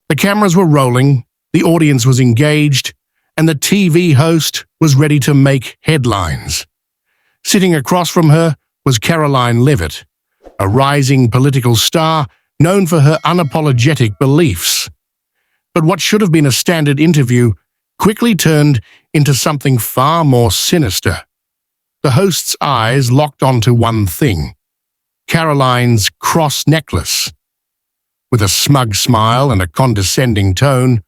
The cameras were rolling, the audience was engaged, and the TV host was ready to make headlines. Sitting across from her was Karoline Leavitt, a rising political star known for her unapologetic beliefs. But what should have been a standard interview quickly turned into something far more sinister. The host's eyes locked onto one thing: Karoline's cross necklace. With a smug smile and a condescending tone,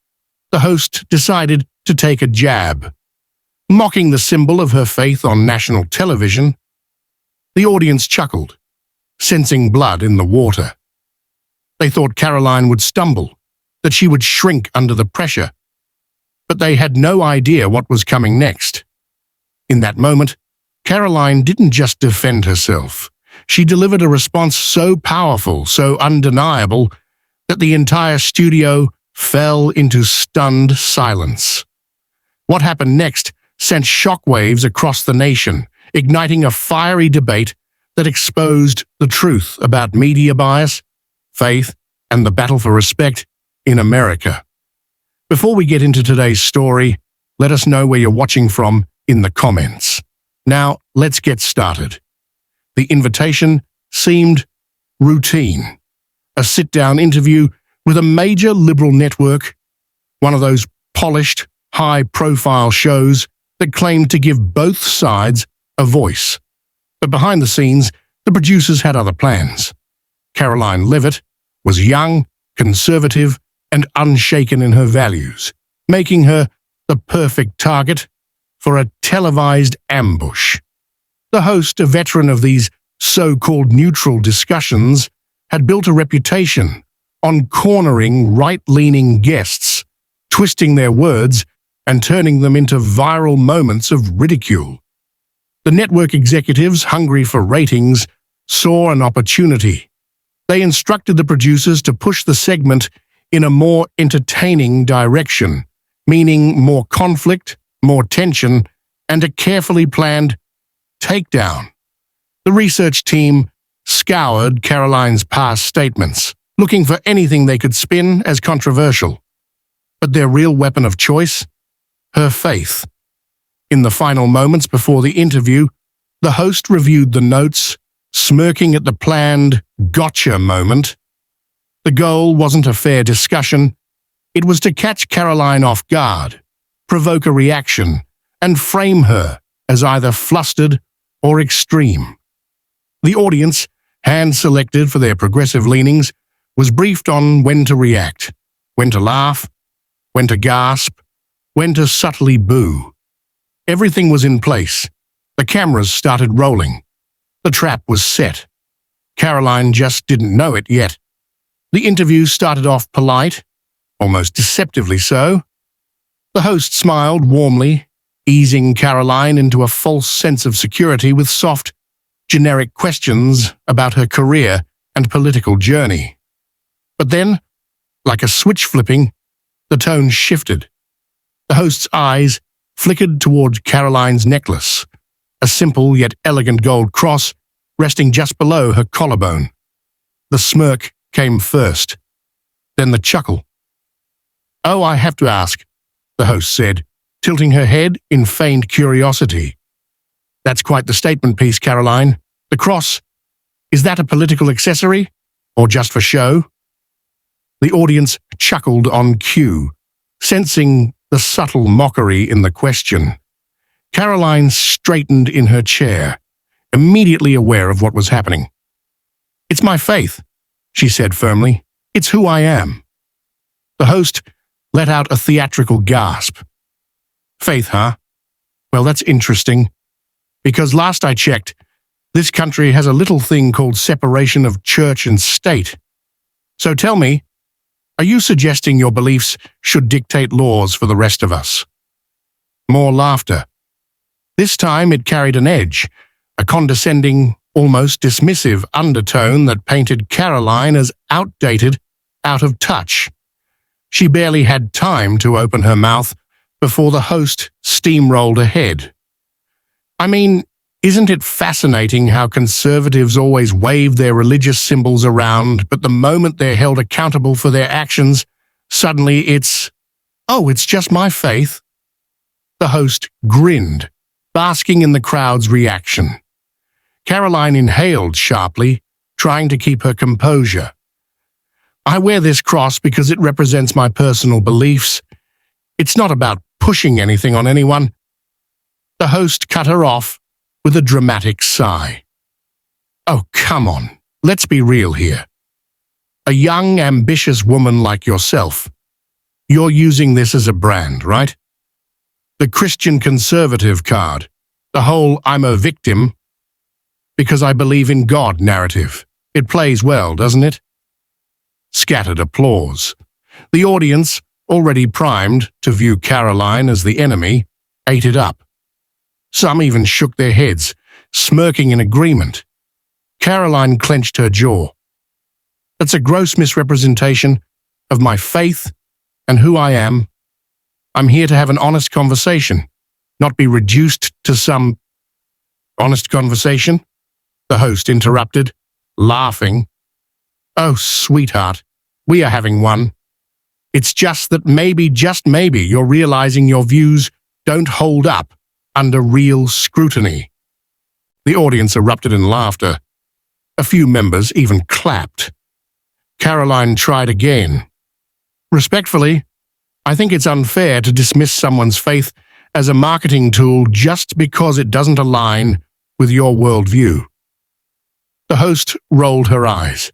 the host decided to take a jab. Mocking the symbol of her faith on national television, the audience chuckled, sensing blood in the water. They thought Karoline would stumble, that she would shrink under the pressure, but they had no idea what was coming next. In that moment, Karoline didn't just defend herself. She delivered a response so powerful, so undeniable, that the entire studio fell into stunned silence. What happened next sent shockwaves across the nation, igniting a fiery debate that exposed the truth about media bias, faith, and the battle for respect in America. Before we get into today's story, let us know where you're watching from in the comments. Now, let's get started. The invitation seemed routine. A sit-down interview with a major liberal network, one of those polished, high-profile shows that claimed to give both sides a voice. But behind the scenes, the producers had other plans. Karoline Leavitt was young, conservative, and unshaken in her values, making her the perfect target for a televised ambush. The host, a veteran of these so-called neutral discussions, had built a reputation on cornering right-leaning guests, twisting their words and turning them into viral moments of ridicule. The network executives, hungry for ratings, saw an opportunity. They instructed the producers to push the segment in a more entertaining direction, meaning more conflict, more tension, and a carefully planned takedown. The research team scoured Karoline's past statements, looking for anything they could spin as controversial. But their real weapon of choice? Her faith. In the final moments before the interview, the host reviewed the notes, smirking at the planned gotcha moment. The goal wasn't a fair discussion. It was to catch Karoline off guard, provoke a reaction, and frame her as either flustered or extreme. The audience, hand-selected for their progressive leanings, was briefed on when to react, when to laugh, when to gasp, when to subtly boo. Everything was in place. The cameras started rolling. The trap was set. Karoline just didn't know it yet. The interview started off polite, almost deceptively so. The host smiled warmly, easing Karoline into a false sense of security with soft, generic questions about her career and political journey. But then, like a switch flipping, the tone shifted. The host's eyes flickered toward Karoline's necklace, a simple yet elegant gold cross resting just below her collarbone. The smirk came first, then the chuckle. "Oh, I have to ask," the host said, tilting her head in feigned curiosity. "That's quite the statement piece, Karoline. The cross, is that a political accessory, or just for show?" The audience chuckled on cue, sensing the subtle mockery in the question. Karoline straightened in her chair, immediately aware of what was happening. "It's my faith," she said firmly. "It's who I am." The host let out a theatrical gasp. "Faith, huh? Well, that's interesting, because last I checked, this country has a little thing called separation of church and state. So tell me, are you suggesting your beliefs should dictate laws for the rest of us?" More laughter. This time it carried an edge, a condescending, almost dismissive undertone that painted Karoline as outdated, out of touch. She barely had time to open her mouth before the host steamrolled ahead. "I mean, isn't it fascinating how conservatives always wave their religious symbols around, but the moment they're held accountable for their actions, Suddenly it's just my faith. The host grinned, basking in the crowd's reaction. Karoline inhaled sharply, trying to keep her composure. I wear this cross because it represents my personal beliefs. It's not about pushing anything on anyone. The host cut her off with a dramatic sigh. Oh, come on, let's be real here. A young, ambitious woman like yourself. You're using this as a brand, right? The Christian conservative card, the whole I'm a victim because I believe in God narrative. It plays well, doesn't it? Scattered applause. The audience, already primed to view Karoline as the enemy, ate it up. Some even shook their heads, smirking in agreement. Karoline clenched her jaw. That's a gross misrepresentation of my faith and who I am. I'm here to have an honest conversation, not be reduced to some honest conversation, the host interrupted, laughing. Oh, sweetheart, we are having one. It's just that maybe, just maybe, you're realizing your views don't hold up under real scrutiny. The audience erupted in laughter. A few members even clapped. Karoline tried again. Respectfully, I think it's unfair to dismiss someone's faith as a marketing tool just because it doesn't align with your worldview. The host rolled her eyes.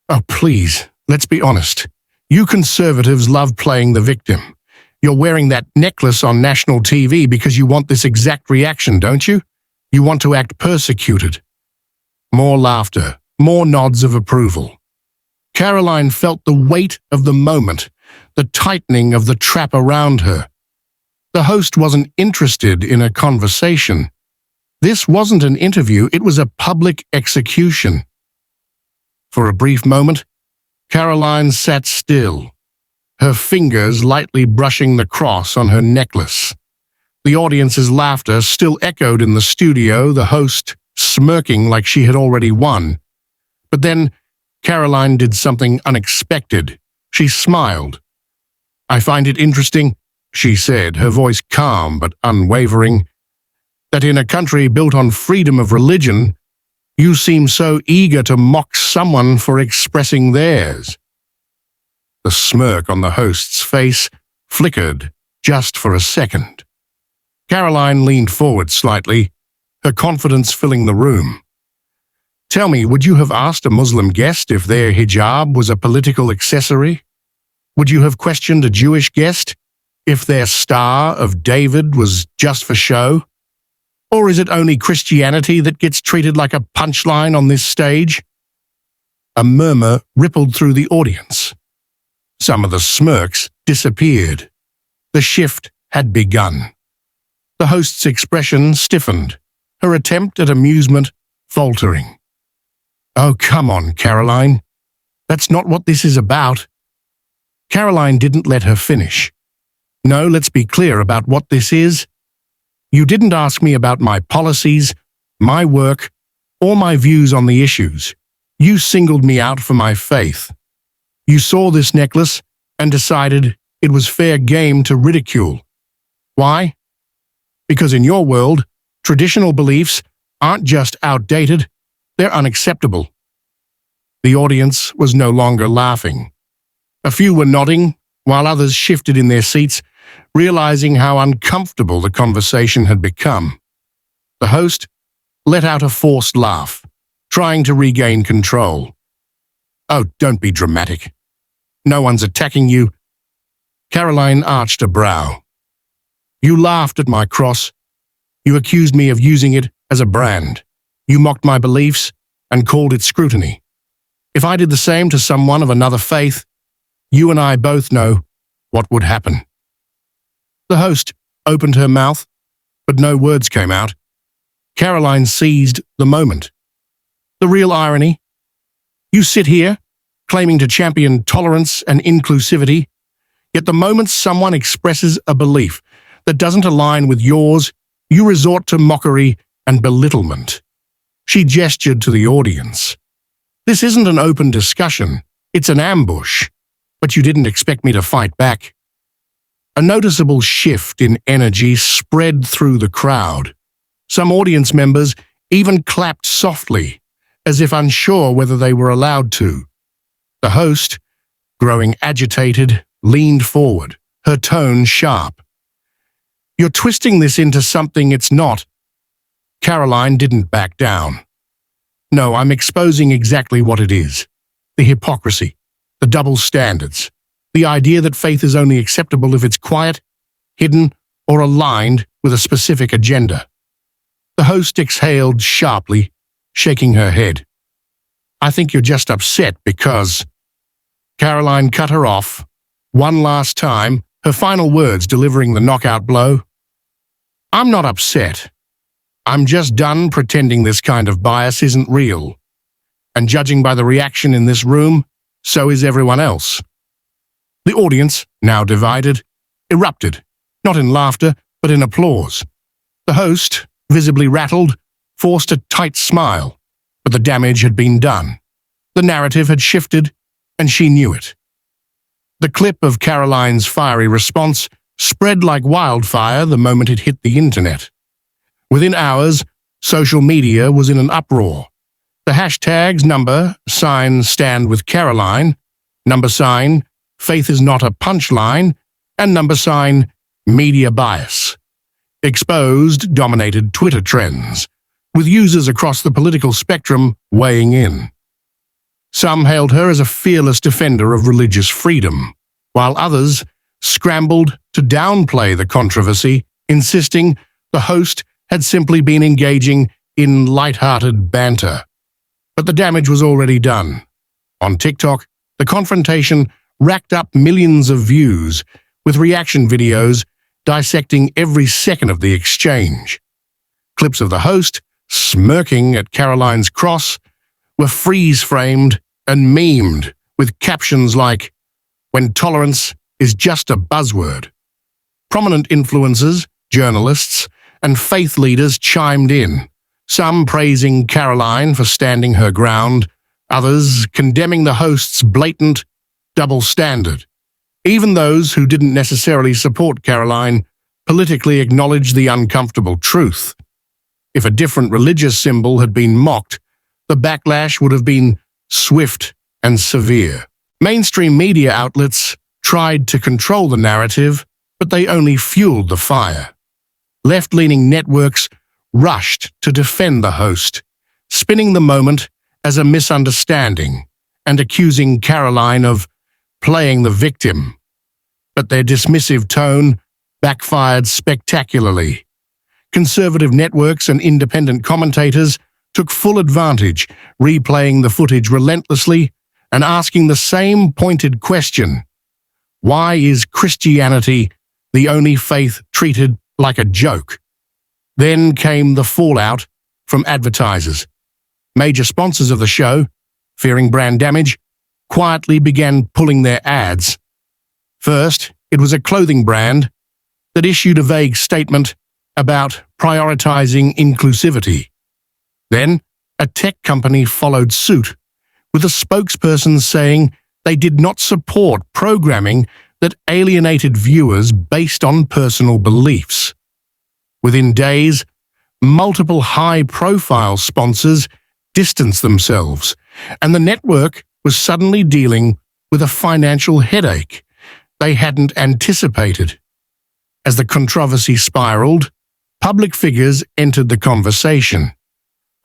Oh, please, let's be honest. You conservatives love playing the victim. You're wearing that necklace on national TV because you want this exact reaction, don't you? You want to act persecuted. More laughter, more nods of approval. Karoline felt the weight of the moment, the tightening of the trap around her. The host wasn't interested in a conversation. This wasn't an interview, it was a public execution. For a brief moment, Karoline sat still, her fingers lightly brushing the cross on her necklace. The audience's laughter still echoed in the studio, the host smirking like she had already won. But then Karoline did something unexpected. She smiled. I find it interesting, she said, her voice calm but unwavering, that in a country built on freedom of religion, you seem so eager to mock someone for expressing theirs. The smirk on the host's face flickered just for a second. Karoline leaned forward slightly, her confidence filling the room. Tell me, would you have asked a Muslim guest if their hijab was a political accessory? Would you have questioned a Jewish guest if their Star of David was just for show? Or is it only Christianity that gets treated like a punchline on this stage? A murmur rippled through the audience. Some of the smirks disappeared. The shift had begun. The host's expression stiffened, her attempt at amusement faltering. Oh, come on, Karoline. That's not what this is about. Karoline didn't let her finish. No, let's be clear about what this is. You didn't ask me about my policies, my work, or my views on the issues. You singled me out for my faith. You saw this necklace and decided it was fair game to ridicule. Why? Because in your world, traditional beliefs aren't just outdated, they're unacceptable. The audience was no longer laughing. A few were nodding, while others shifted in their seats, realizing how uncomfortable the conversation had become. The host let out a forced laugh, trying to regain control. Oh, don't be dramatic. No one's attacking you. Karoline arched a brow. You laughed at my cross. You accused me of using it as a brand. You mocked my beliefs and called it scrutiny. If I did the same to someone of another faith, you and I both know what would happen. The host opened her mouth, but no words came out. Karoline seized the moment. The real irony? You sit here, claiming to champion tolerance and inclusivity, yet the moment someone expresses a belief that doesn't align with yours, you resort to mockery and belittlement. She gestured to the audience. This isn't an open discussion, it's an ambush. But you didn't expect me to fight back. A noticeable shift in energy spread through the crowd. Some audience members even clapped softly, as if unsure whether they were allowed to. The host, growing agitated, leaned forward, her tone sharp. "You're twisting this into something it's not." Karoline didn't back down. "No, I'm exposing exactly what it is. The hypocrisy, the double standards, the idea that faith is only acceptable if it's quiet, hidden, or aligned with a specific agenda." The host exhaled sharply, shaking her head. "I think you're just upset because—" Karoline cut her off, one last time, her final words delivering the knockout blow. "I'm not upset. I'm just done pretending this kind of bias isn't real. And judging by the reaction in this room, so is everyone else." The audience, now divided, erupted, not in laughter, but in applause. The host, visibly rattled, forced a tight smile, but the damage had been done. The narrative had shifted, and she knew it. The clip of Karoline's fiery response spread like wildfire the moment it hit the internet. Within hours, social media was in an uproar. The hashtags #Stand with Karoline, #Faith is not a punchline, and #Media bias exposed dominated Twitter trends, with users across the political spectrum weighing in. Some hailed her as a fearless defender of religious freedom, while others scrambled to downplay the controversy, insisting the host had simply been engaging in light-hearted banter. But the damage was already done. On TikTok, the confrontation racked up millions of views, with reaction videos dissecting every second of the exchange. Clips of the host, smirking at Karoline's cross, were freeze-framed and memed with captions like, "When tolerance is just a buzzword." Prominent influencers, journalists, and faith leaders chimed in, some praising Karoline for standing her ground, others condemning the host's blatant double standard. Even those who didn't necessarily support Karoline politically acknowledged the uncomfortable truth. If a different religious symbol had been mocked, the backlash would have been swift and severe. Mainstream media outlets tried to control the narrative, but they only fueled the fire. Left-leaning networks rushed to defend the host, spinning the moment as a misunderstanding and accusing Karoline of playing the victim. But their dismissive tone backfired spectacularly. Conservative networks and independent commentators took full advantage, replaying the footage relentlessly and asking the same pointed question: why is Christianity the only faith treated like a joke? Then came the fallout from advertisers. Major sponsors of the show, fearing brand damage, quietly began pulling their ads. First, it was a clothing brand that issued a vague statement about prioritizing inclusivity. Then, a tech company followed suit, with a spokesperson saying they did not support programming that alienated viewers based on personal beliefs. Within days, multiple high-profile sponsors distanced themselves, and the network was suddenly dealing with a financial headache they hadn't anticipated. As the controversy spiraled, public figures entered the conversation.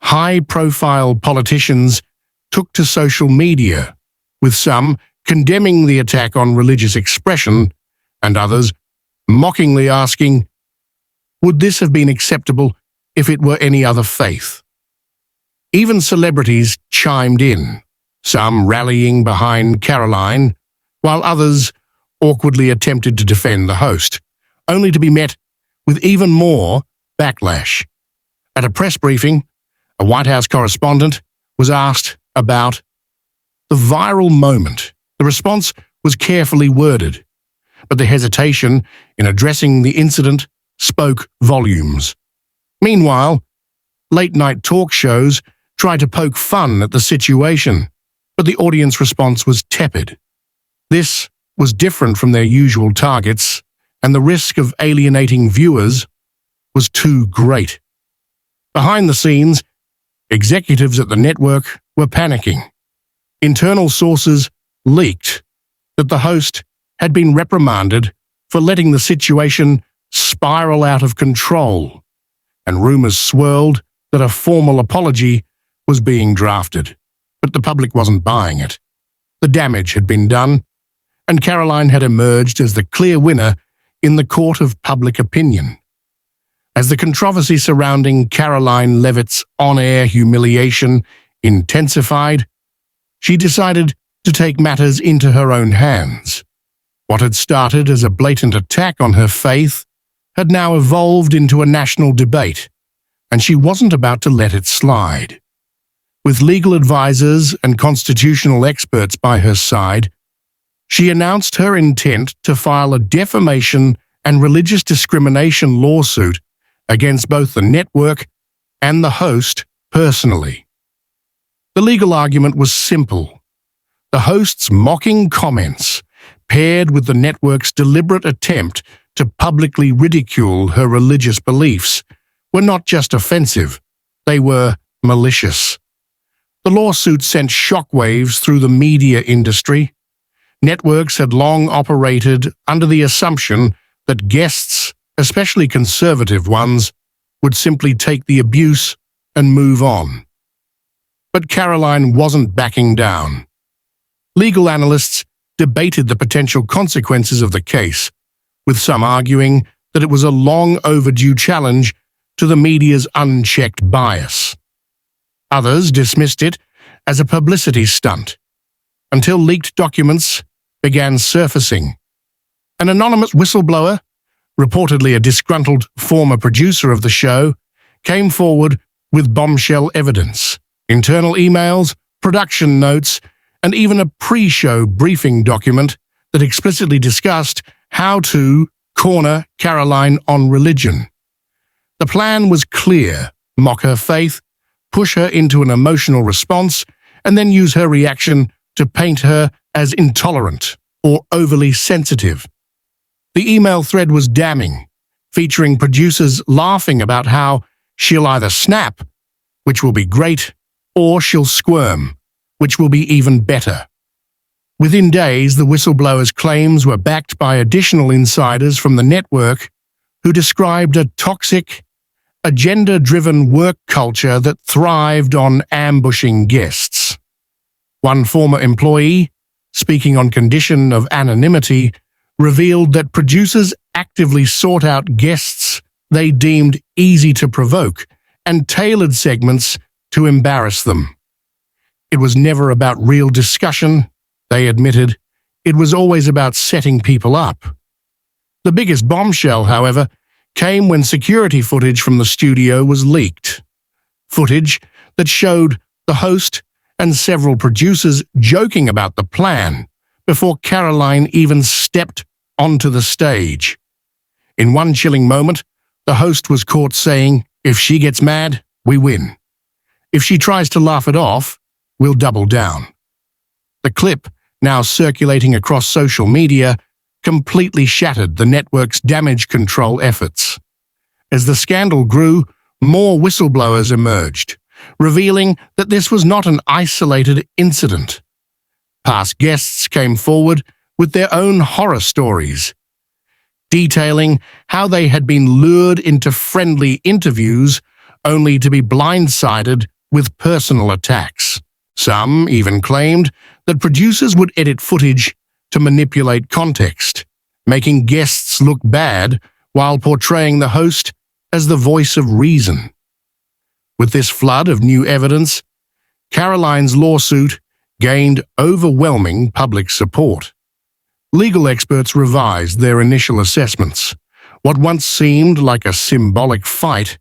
High-profile politicians took to social media, with some condemning the attack on religious expression and others mockingly asking, would this have been acceptable if it were any other faith? Even celebrities chimed in, some rallying behind Karoline, while others awkwardly attempted to defend the host, only to be met with even more backlash. At a press briefing, a White House correspondent was asked about the viral moment. The response was carefully worded, but the hesitation in addressing the incident spoke volumes. Meanwhile, late-night talk shows tried to poke fun at the situation, but the audience response was tepid. This was different from their usual targets, and the risk of alienating viewers was too great. Behind the scenes, executives at the network were panicking. Internal sources leaked that the host had been reprimanded for letting the situation spiral out of control, and rumors swirled that a formal apology was being drafted. But the public wasn't buying it. The damage had been done, and Karoline had emerged as the clear winner in the court of public opinion. As the controversy surrounding Karoline Leavitt's on-air humiliation intensified, she decided to take matters into her own hands. What had started as a blatant attack on her faith had now evolved into a national debate, and she wasn't about to let it slide. With legal advisors and constitutional experts by her side, she announced her intent to file a defamation and religious discrimination lawsuit against both the network and the host personally. The legal argument was simple. The host's mocking comments, paired with the network's deliberate attempt to publicly ridicule her religious beliefs, were not just offensive, they were malicious. The lawsuit sent shockwaves through the media industry. Networks had long operated under the assumption that guests, especially conservative ones, would simply take the abuse and move on. But Karoline wasn't backing down. Legal analysts debated the potential consequences of the case, with some arguing that it was a long overdue challenge to the media's unchecked bias. Others dismissed it as a publicity stunt, until leaked documents began surfacing. An anonymous whistleblower, reportedly a disgruntled former producer of the show, came forward with bombshell evidence, internal emails, production notes, and even a pre-show briefing document that explicitly discussed how to corner Karoline on religion. The plan was clear: mock her faith, push her into an emotional response, and then use her reaction to paint her as intolerant or overly sensitive. The email thread was damning, featuring producers laughing about how she'll either snap, which will be great, or she'll squirm, which will be even better. Within days, the whistleblower's claims were backed by additional insiders from the network who described a toxic, agenda-driven work culture that thrived on ambushing guests. One former employee, speaking on condition of anonymity, revealed that producers actively sought out guests they deemed easy to provoke and tailored segments to embarrass them. It was never about real discussion, they admitted. It was always about setting people up. The biggest bombshell, however, came when security footage from the studio was leaked. Footage that showed the host and several producers joking about the plan before Karoline even stepped onto the stage. In one chilling moment, the host was caught saying, "If she gets mad, we win. If she tries to laugh it off, we'll double down." The clip, now circulating across social media, completely shattered the network's damage control efforts. As the scandal grew, more whistleblowers emerged, revealing that this was not an isolated incident. Past guests came forward with their own horror stories, detailing how they had been lured into friendly interviews only to be blindsided with personal attacks. Some even claimed that producers would edit footage to manipulate context, making guests look bad while portraying the host as the voice of reason. With this flood of new evidence, Karoline's lawsuit gained overwhelming public support. Legal experts revised their initial assessments. What once seemed like a symbolic fight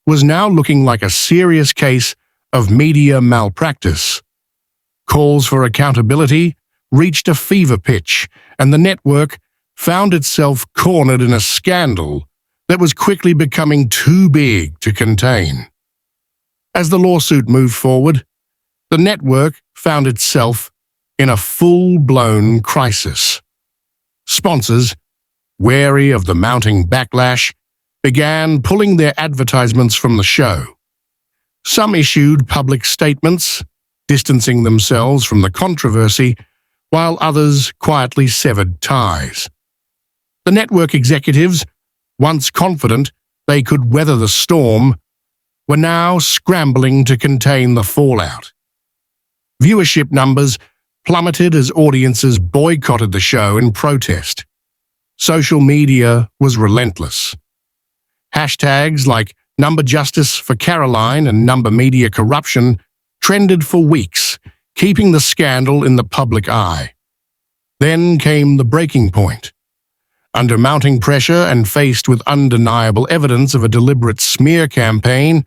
was now looking like a serious case of media malpractice. Calls for accountability reached a fever pitch, and the network found itself cornered in a scandal that was quickly becoming too big to contain. As the lawsuit moved forward, the network found itself in a full-blown crisis. Sponsors, wary of the mounting backlash, began pulling their advertisements from the show. Some issued public statements, distancing themselves from the controversy, while others quietly severed ties. The network executives, once confident they could weather the storm, were now scrambling to contain the fallout. Viewership numbers plummeted as audiences boycotted the show in protest. Social media was relentless. Hashtags like Number Justice for Karoline and Number Media Corruption trended for weeks, keeping the scandal in the public eye. Then came the breaking point. Under mounting pressure and faced with undeniable evidence of a deliberate smear campaign,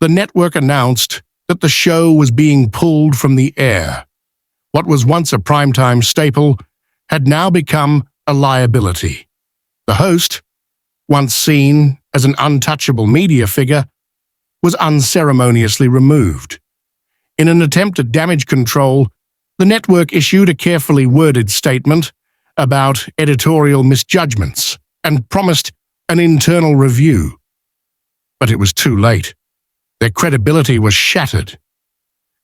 the network announced that the show was being pulled from the air. What was once a primetime staple had now become a liability. The host, once seen as an untouchable media figure, was unceremoniously removed. In an attempt at damage control, the network issued a carefully worded statement about editorial misjudgments and promised an internal review. But it was too late. Their credibility was shattered.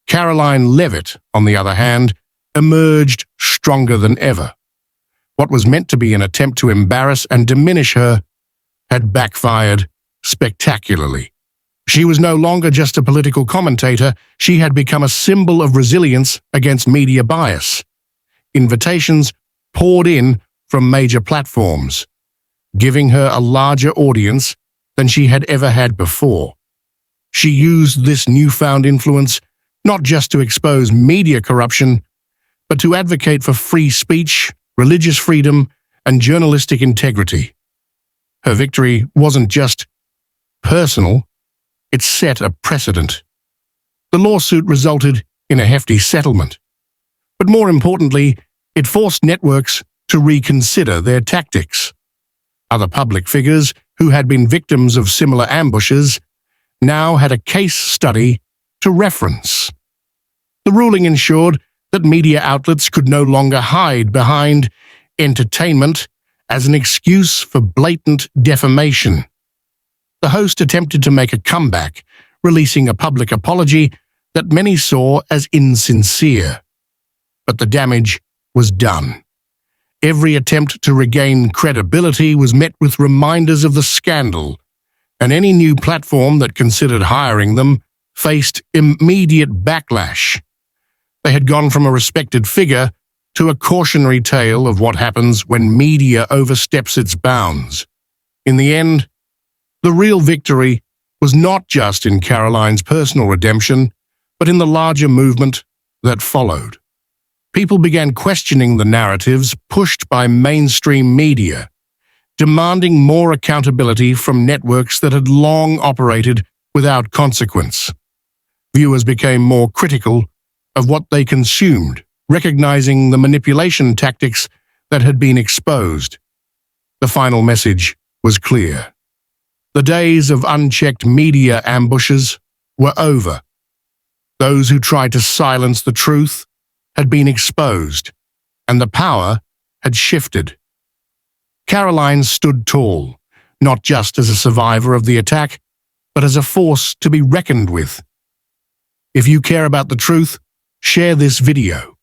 Karoline Leavitt, on the other hand, emerged stronger than ever. What was meant to be an attempt to embarrass and diminish her had backfired spectacularly. She was no longer just a political commentator, she had become a symbol of resilience against media bias. Invitations poured in from major platforms, giving her a larger audience than she had ever had before. She used this newfound influence not just to expose media corruption, but to advocate for free speech, religious freedom, and journalistic integrity. Her victory wasn't just personal, it set a precedent. The lawsuit resulted in a hefty settlement. But more importantly, it forced networks to reconsider their tactics. Other public figures who had been victims of similar ambushes now had a case study to reference. The ruling ensured that media outlets could no longer hide behind entertainment as an excuse for blatant defamation. The host attempted to make a comeback, releasing a public apology that many saw as insincere. But the damage was done. Every attempt to regain credibility was met with reminders of the scandal, and any new platform that considered hiring them faced immediate backlash. They had gone from a respected figure to a cautionary tale of what happens when media oversteps its bounds. In the end, the real victory was not just in Karoline's personal redemption, but in the larger movement that followed. People began questioning the narratives pushed by mainstream media, demanding more accountability from networks that had long operated without consequence. Viewers became more critical of what they consumed, recognizing the manipulation tactics that had been exposed. The final message was clear. The days of unchecked media ambushes were over. Those who tried to silence the truth had been exposed, and the power had shifted. Karoline stood tall, not just as a survivor of the attack, but as a force to be reckoned with. If you care about the truth, share this video.